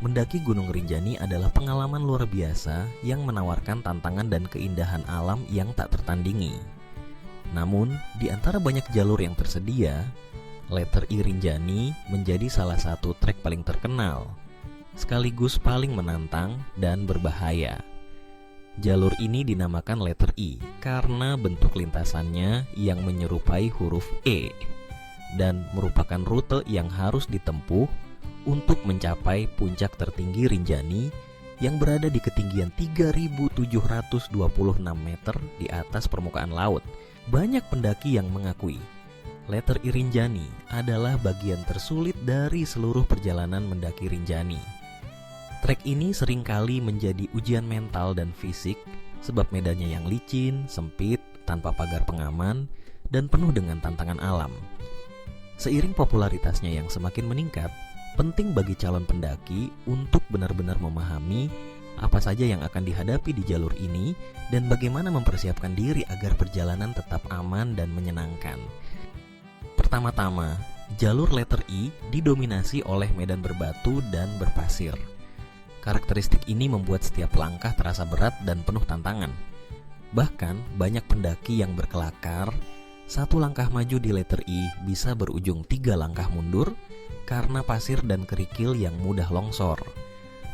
Mendaki Gunung Rinjani adalah pengalaman luar biasa yang menawarkan tantangan dan keindahan alam yang tak tertandingi. Namun, di antara banyak jalur yang tersedia, Letter I Rinjani menjadi salah satu trek paling terkenal, sekaligus paling menantang dan berbahaya. Jalur ini dinamakan Letter I karena bentuk lintasannya yang menyerupai huruf E dan merupakan rute yang harus ditempuh untuk mencapai puncak tertinggi Rinjani yang berada di ketinggian 3.726 meter di atas permukaan laut. Banyak pendaki yang mengakui Letter I Rinjani adalah bagian tersulit dari seluruh perjalanan mendaki Rinjani. Trek ini seringkali menjadi ujian mental dan fisik sebab medannya yang licin, sempit, tanpa pagar pengaman, dan penuh dengan tantangan alam. Seiring popularitasnya yang semakin meningkat, penting bagi calon pendaki untuk benar-benar memahami apa saja yang akan dihadapi di jalur ini dan bagaimana mempersiapkan diri agar perjalanan tetap aman dan menyenangkan. Pertama-tama, jalur Letter I didominasi oleh medan berbatu dan berpasir. Karakteristik ini membuat setiap langkah terasa berat dan penuh tantangan. Bahkan, banyak pendaki yang berkelakar, satu langkah maju di Letter I bisa berujung 3 langkah mundur karena pasir dan kerikil yang mudah longsor.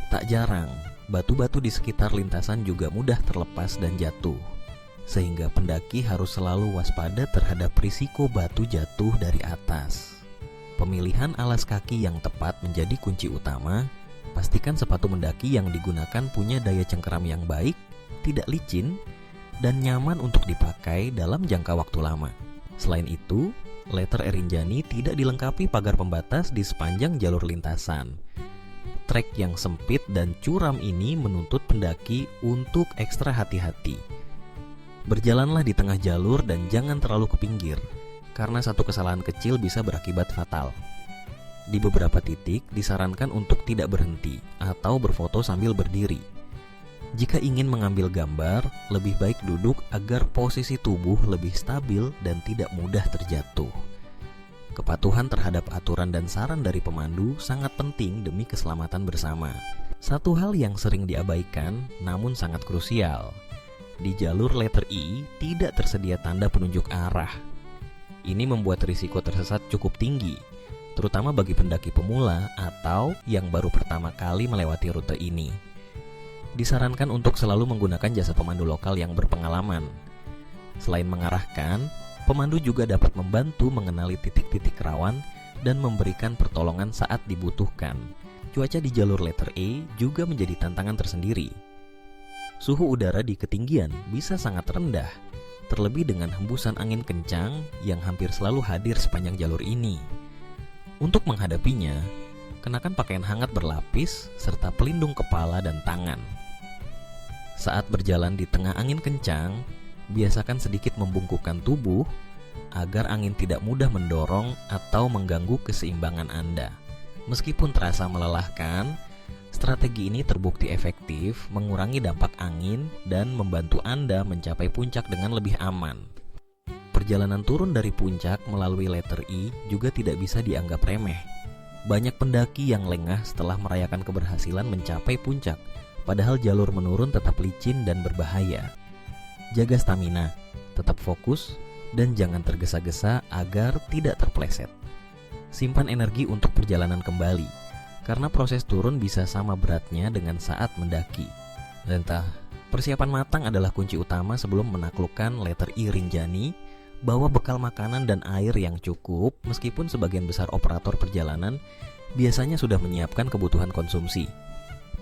Tak jarang, batu-batu di sekitar lintasan juga mudah terlepas dan jatuh, sehingga pendaki harus selalu waspada terhadap risiko batu jatuh dari atas. Pemilihan alas kaki yang tepat menjadi kunci utama. Pastikan sepatu mendaki yang digunakan punya daya cengkeram yang baik, tidak licin, dan nyaman untuk dipakai dalam jangka waktu lama. Selain itu, Letter I Rinjani tidak dilengkapi pagar pembatas di sepanjang jalur lintasan. Trek yang sempit dan curam ini menuntut pendaki untuk ekstra hati-hati. Berjalanlah di tengah jalur dan jangan terlalu ke pinggir, karena satu kesalahan kecil bisa berakibat fatal. Di beberapa titik disarankan untuk tidak berhenti atau berfoto sambil berdiri. Jika ingin mengambil gambar, lebih baik duduk agar posisi tubuh lebih stabil dan tidak mudah terjatuh. Kepatuhan terhadap aturan dan saran dari pemandu sangat penting demi keselamatan bersama. Satu hal yang sering diabaikan namun sangat krusial. Di jalur Letter I tidak tersedia tanda penunjuk arah. Ini membuat risiko tersesat cukup tinggi, terutama bagi pendaki pemula atau yang baru pertama kali melewati rute ini. Disarankan untuk selalu menggunakan jasa pemandu lokal yang berpengalaman. Selain mengarahkan, pemandu juga dapat membantu mengenali titik-titik rawan dan memberikan pertolongan saat dibutuhkan. Cuaca di jalur Letter E juga menjadi tantangan tersendiri. Suhu udara di ketinggian bisa sangat rendah, terlebih dengan hembusan angin kencang yang hampir selalu hadir sepanjang jalur ini. Untuk menghadapinya, kenakan pakaian hangat berlapis serta pelindung kepala dan tangan. Saat berjalan di tengah angin kencang, biasakan sedikit membungkukkan tubuh agar angin tidak mudah mendorong atau mengganggu keseimbangan Anda. Meskipun terasa melelahkan, strategi ini terbukti efektif mengurangi dampak angin dan membantu Anda mencapai puncak dengan lebih aman. Perjalanan turun dari puncak melalui Letter I juga tidak bisa dianggap remeh. Banyak pendaki yang lengah setelah merayakan keberhasilan mencapai puncak, padahal jalur menurun tetap licin dan berbahaya. Jaga stamina, tetap fokus, dan jangan tergesa-gesa agar tidak terpleset. Simpan energi untuk perjalanan kembali, karena proses turun bisa sama beratnya dengan saat mendaki. Persiapan matang adalah kunci utama sebelum menaklukkan Letter I Rinjani. Bawa bekal makanan dan air yang cukup, meskipun sebagian besar operator perjalanan biasanya sudah menyiapkan kebutuhan konsumsi.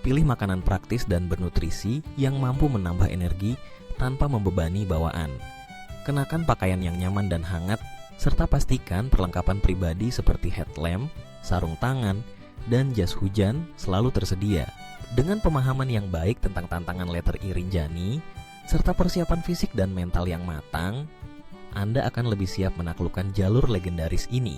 Pilih makanan praktis dan bernutrisi yang mampu menambah energi tanpa membebani bawaan. Kenakan pakaian yang nyaman dan hangat, serta pastikan perlengkapan pribadi seperti headlamp, sarung tangan, dan jas hujan selalu tersedia. Dengan pemahaman yang baik tentang tantangan Letter I Rinjani, serta persiapan fisik dan mental yang matang, Anda akan lebih siap menaklukkan jalur legendaris ini.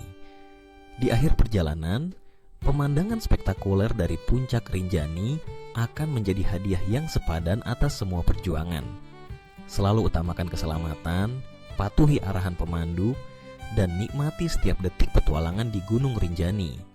Di akhir perjalanan, pemandangan spektakuler dari puncak Rinjani akan menjadi hadiah yang sepadan atas semua perjuangan. Selalu utamakan keselamatan, patuhi arahan pemandu, dan nikmati setiap detik petualangan di Gunung Rinjani.